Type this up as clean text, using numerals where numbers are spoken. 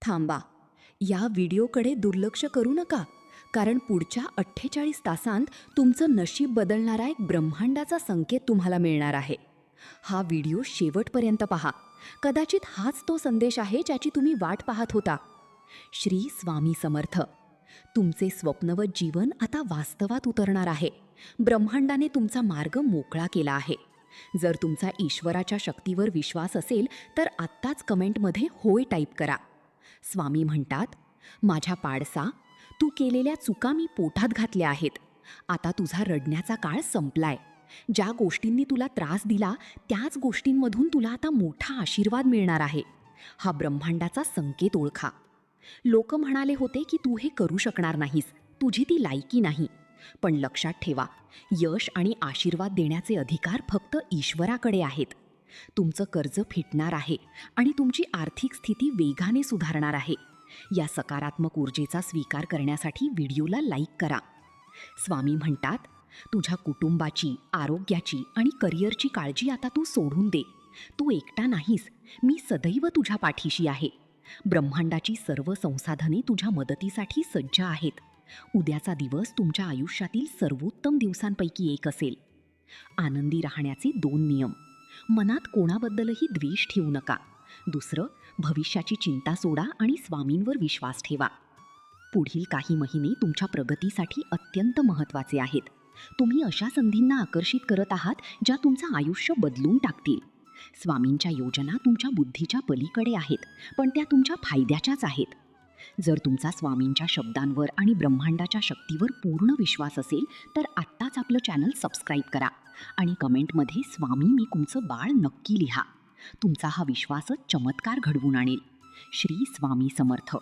थांबा. या व्हिडिओकडे दुर्लक्ष करू नका, कारण पुढच्या 48 तासांत तुमचं नशीब बदलणारा एक ब्रह्मांडाचा संकेत तुम्हाला मिळणार आहे. हा व्हिडिओ शेवटपर्यंत पहा. कदाचित हाच तो संदेश आहे ज्याची तुम्ही वाट पाहत होता. श्री स्वामी समर्थ. तुमचे स्वप्नवत जीवन आता वास्तवात उतरणार आहे. ब्रह्मांडाने तुमचा मार्ग मोकळा केला आहे. जर तुमचा ईश्वराच्या शक्तीवर विश्वास असेल तर आत्ताच कमेंटमध्ये होय टाईप करा. स्वामी म्हणतात, माझ्या पाडसा, तू केलेल्या चुका मी पोटात घातल्या आहेत. आता तुझा रडण्याचा काळ संपलाय. ज्या गोष्टींनी तुला त्रास दिला त्याच गोष्टींमधून तुला आता मोठा आशीर्वाद मिळणार आहे. हा ब्रह्मांडाचा संकेत ओळखा. लोक म्हणाले होते की तू हे करू शकणार नाहीस, तुझी ती लायकी नाही. पण लक्षात ठेवा, यश आणि आशीर्वाद देण्याचे अधिकार फक्त ईश्वराकडे आहेत. तुमचं कर्ज फिटणार आहे आणि तुमची आर्थिक स्थिती वेगाने सुधारणार आहे. या सकारात्मक ऊर्जेचा स्वीकार करण्यासाठी व्हिडिओला लाईक करा. स्वामी म्हणतात, तुझ्या कुटुंबाची, आरोग्याची आणि करिअरची काळजी आता तू सोडून दे. तू एकटा नाहीस, मी सदैव तुझ्या पाठीशी आहे. ब्रह्मांडाची सर्व संसाधने तुझ्या मदतीसाठी सज्ज आहेत. उद्याचा दिवस तुमच्या आयुष्यातील सर्वोत्तम दिवसांपैकी एक असेल. आनंदी राहण्याचे 2 नियम. मनात कोणाबद्दलही द्वेष ठेवू नका. दुसरं, भविष्याची चिंता सोडा आणि स्वामींवर विश्वास ठेवा. पुढील काही महिने तुमच्या प्रगतीसाठी अत्यंत महत्त्वाचे आहेत. तुम्ही अशा संधींना आकर्षित करत आहात ज्या तुमचं आयुष्य बदलून टाकतील. स्वामींच्या योजना तुमच्या बुद्धीच्या पलीकडे आहेत, पण त्या तुमच्या फायद्याच्याच आहेत. जर तुमचा स्वामींच्या शब्दांवर आणि ब्रह्मांडाच्या शक्तीवर पूर्ण विश्वास असेल तर आत्ताच आपलं चॅनल सबस्क्राईब करा आणि कमेंटमध्ये स्वामी मी तुमचं बाळ नक्की लिहा. तुमचा हा विश्वासच चमत्कार घडवून आणेल. श्री स्वामी समर्थ.